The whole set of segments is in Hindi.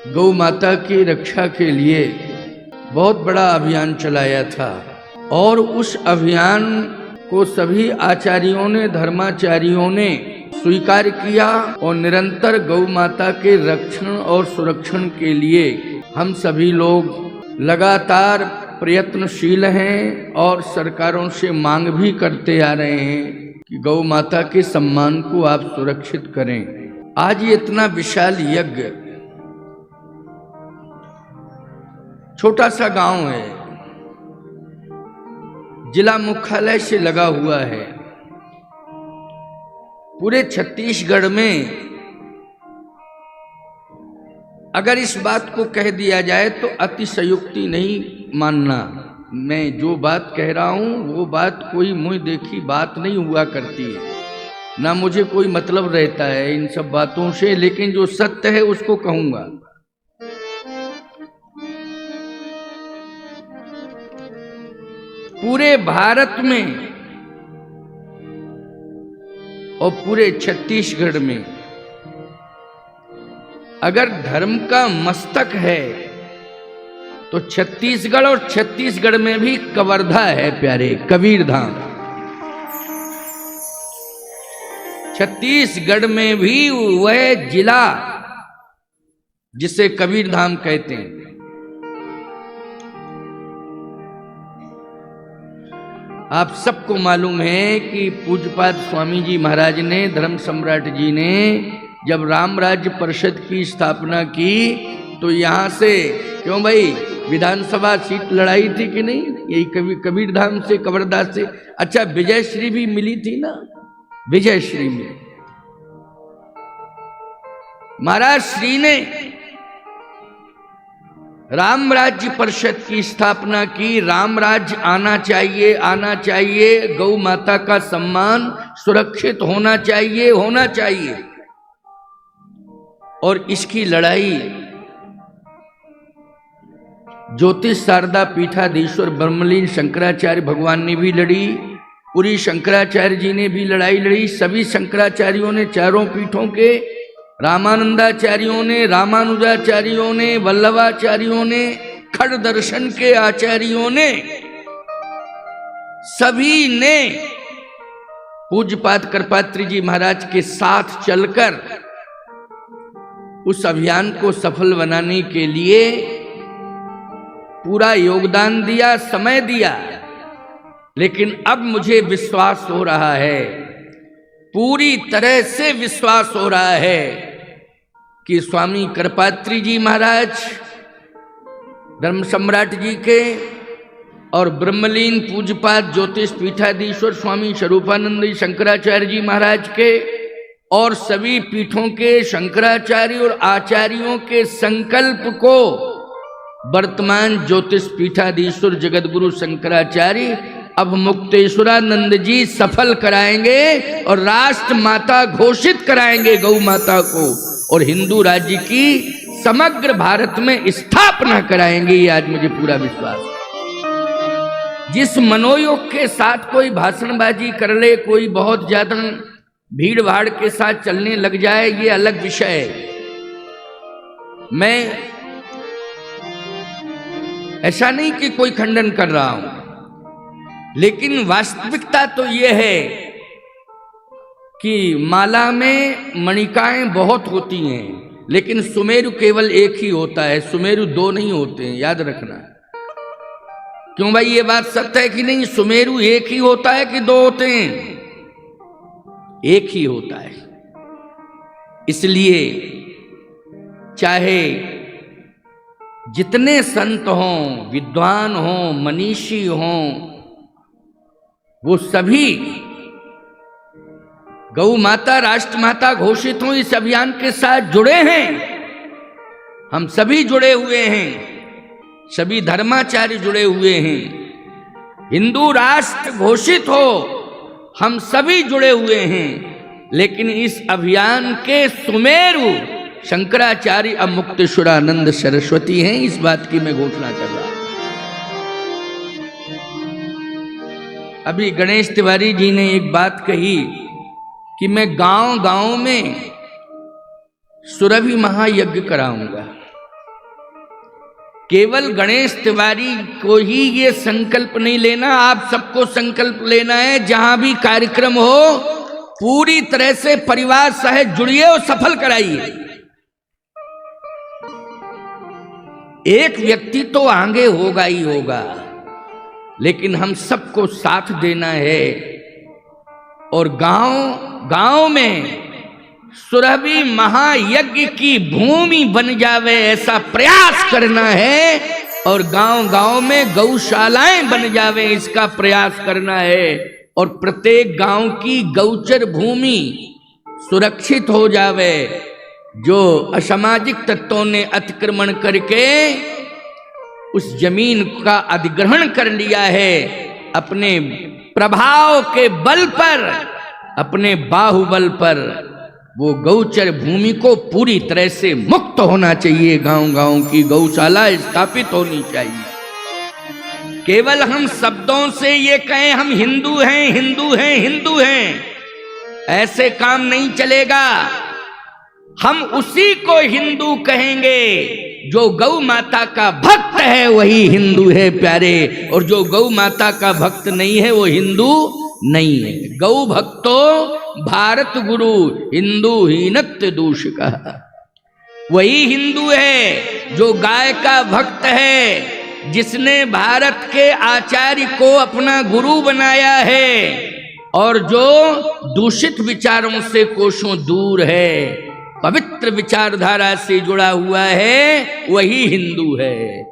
गौ माता की रक्षा के लिए बहुत बड़ा अभियान चलाया था और उस अभियान को सभी आचार्यों ने, धर्माचार्यों ने स्वीकार किया और निरंतर गौ माता के रक्षण और सुरक्षण के लिए हम सभी लोग लगातार प्रयत्नशील हैं और सरकारों से मांग भी करते आ रहे हैं कि गौ माता के सम्मान को आप सुरक्षित करें। आज ये इतना विशाल यज्ञ, छोटा सा गांव है, जिला मुख्यालय से लगा हुआ है। पूरे छत्तीसगढ़ में अगर इस बात को कह दिया जाए तो अतिशयोक्ति नहीं मानना। मैं जो बात कह रहा हूं वो बात कोई मुंह देखी बात नहीं हुआ करती है, ना मुझे कोई मतलब रहता है इन सब बातों से, लेकिन जो सत्य है उसको कहूंगा। पूरे भारत में और पूरे छत्तीसगढ़ में अगर धर्म का मस्तक है तो छत्तीसगढ़, और छत्तीसगढ़ में भी कवर्धा है प्यारे, कबीर धाम। छत्तीसगढ़ में भी वह जिला जिसे कबीर धाम कहते हैं। आप सबको मालूम है कि पूज्यपाद स्वामी जी महाराज ने, धर्म सम्राट जी ने जब राम राज्य परिषद की स्थापना की तो यहाँ से, क्यों भाई, विधानसभा सीट लड़ाई थी कि नहीं, यही कबीर धाम से, कवर्धा से। अच्छा, विजयश्री भी मिली थी ना, विजयश्री में महाराज श्री ने राम राज्य परिषद की स्थापना की। राम राज्य आना चाहिए, आना चाहिए, गौ माता का सम्मान सुरक्षित होना चाहिए, होना चाहिए। और इसकी लड़ाई ज्योतिष शारदा पीठाधीश्वर ब्रह्मलीन शंकराचार्य भगवान ने भी लड़ी, पूरी शंकराचार्य जी ने भी लड़ाई लड़ी, सभी शंकराचार्यों ने, चारों पीठों के रामानंदाचार्यों ने, रामानुजाचार्यों ने, वल्लभाचार्यों ने, खड़ दर्शन के आचार्यों ने, सभी ने पूज्यपाद कृपात्री जी महाराज के साथ चलकर उस अभियान को सफल बनाने के लिए पूरा योगदान दिया, समय दिया। लेकिन अब मुझे विश्वास हो रहा है, पूरी तरह से विश्वास हो रहा है कि स्वामी कृपात्री जी महाराज, धर्म सम्राट जी के और ब्रह्मलीन पूज्यपाद ज्योतिष पीठाधीश्वर स्वामी स्वरूपानंद शंकराचार्य जी महाराज के और सभी पीठों के शंकराचार्य और आचार्यों के संकल्प को वर्तमान ज्योतिष पीठाधीश्वर जगतगुरु शंकराचार्य अब मुक्तेश्वरानंद जी सफल कराएंगे और राष्ट्र माता घोषित कराएंगे गौ माता को, और हिंदू राज्य की समग्र भारत में स्थापना कराएंगे। ये आज मुझे पूरा विश्वास है। जिस मनोयोग के साथ कोई भाषणबाजी कर ले, कोई बहुत ज्यादा भीड़ भाड़ के साथ चलने लग जाए, ये अलग विषय है। मैं ऐसा नहीं कि कोई खंडन कर रहा हूं, लेकिन वास्तविकता तो यह है कि माला में मणिकाएं बहुत होती हैं, लेकिन सुमेरु केवल एक ही होता है, सुमेरु दो नहीं होते हैं, याद रखना। क्यों भाई, ये बात सत्य है कि नहीं? सुमेरु एक ही होता है कि दो होते हैं? एक ही होता है। इसलिए चाहे जितने संत हों, विद्वान हों, मनीषी हों, वो सभी गौ माता, राष्ट्र माता घोषित हों, इस अभियान के साथ जुड़े हैं। हम सभी जुड़े हुए हैं, सभी धर्माचार्य जुड़े हुए हैं। हिंदू राष्ट्र घोषित हो, हम सभी जुड़े हुए हैं। लेकिन इस अभियान के सुमेरु शंकराचार्य अब मुक्तेश्वरानंद सरस्वती हैं, इस बात की मैं घोषणा कर रहा हूं। अभी गणेश तिवारी जी ने एक बात कही कि मैं गांव गांव में सुरभि महायज्ञ कराऊंगा। केवल गणेश तिवारी को ही ये संकल्प नहीं लेना, आप सबको संकल्प लेना है, जहां भी कार्यक्रम हो पूरी तरह से परिवार सहित जुड़िए और सफल कराइए। एक व्यक्ति तो आगे होगा ही होगा, लेकिन हम सबको साथ देना है और गांव में सुरभि महायज्ञ की भूमि बन जावे ऐसा प्रयास करना है और गांव में गौशालाएं बन जावे इसका प्रयास करना है और प्रत्येक गांव की गौचर भूमि सुरक्षित हो जावे। जो असामाजिक तत्वों ने अतिक्रमण करके उस जमीन का अधिग्रहण कर लिया है, अपने प्रभाव के बल पर, अपने बाहुबल पर, वो गौचर भूमि को पूरी तरह से मुक्त होना चाहिए। गांव की गौशाला स्थापित होनी चाहिए। केवल हम शब्दों से ये कहें हम हिंदू हैं, हिंदू हैं, हिंदू हैं, ऐसे काम नहीं चलेगा। हम उसी को हिंदू कहेंगे जो गौ माता का भक्त है, वही हिंदू है प्यारे, और जो गौ माता का भक्त नहीं है वो हिंदू नहीं है। गौ भक्तो भारत गुरु हिंदू हीनत्य दूषिका, वही हिंदू है जो गाय का भक्त है, जिसने भारत के आचार्य को अपना गुरु बनाया है और जो दूषित विचारों से कोसों दूर है, पवित्र विचारधारा से जुड़ा हुआ है, वही हिंदू है।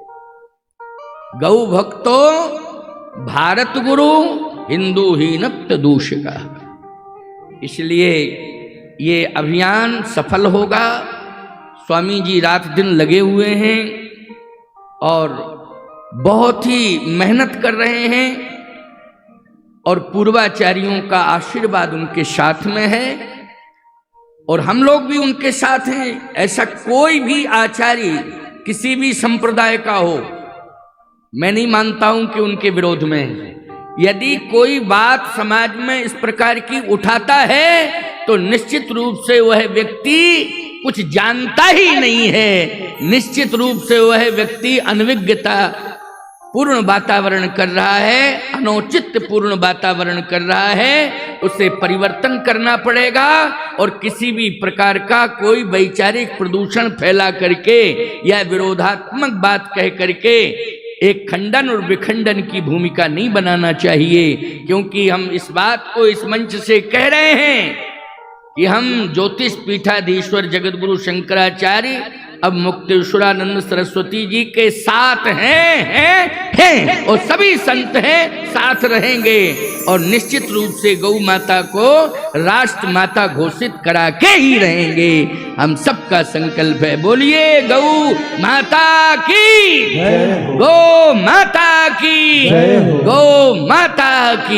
गौ भक्तो भारत गुरु हिंदू हीनत्य दूषिका। इसलिए ये अभियान सफल होगा। स्वामी जी रात दिन लगे हुए हैं और बहुत ही मेहनत कर रहे हैं और पूर्वाचार्यों का आशीर्वाद उनके साथ में है और हम लोग भी उनके साथ हैं। ऐसा कोई भी आचार्य किसी भी संप्रदाय का हो, मैं नहीं मानता हूं कि उनके विरोध में है। यदि कोई बात समाज में इस प्रकार की उठाता है तो निश्चित रूप से वह व्यक्ति कुछ जानता ही नहीं है, निश्चित रूप से वह व्यक्ति अनभिज्ञता पूर्ण वातावरण कर रहा है, अनौचित्य पूर्ण वातावरण कर रहा है। उसे परिवर्तन करना पड़ेगा और किसी भी प्रकार का कोई वैचारिक प्रदूषण फैला करके या विरोधात्मक बात कह करके एक खंडन और विखंडन की भूमिका नहीं बनाना चाहिए। क्योंकि हम इस बात को इस मंच से कह रहे हैं कि हम ज्योतिष पीठाधीश्वर जगतगुरु शंकराचार्य अब मुक्तेश्वरानंद सरस्वती जी के साथ हैं और सभी संत हैं, साथ रहेंगे और निश्चित रूप से गौ माता को राष्ट्र माता घोषित करा के ही रहेंगे। हम सबका संकल्प है, बोलिए गौ माता की, गौ माता की, गौ माता की।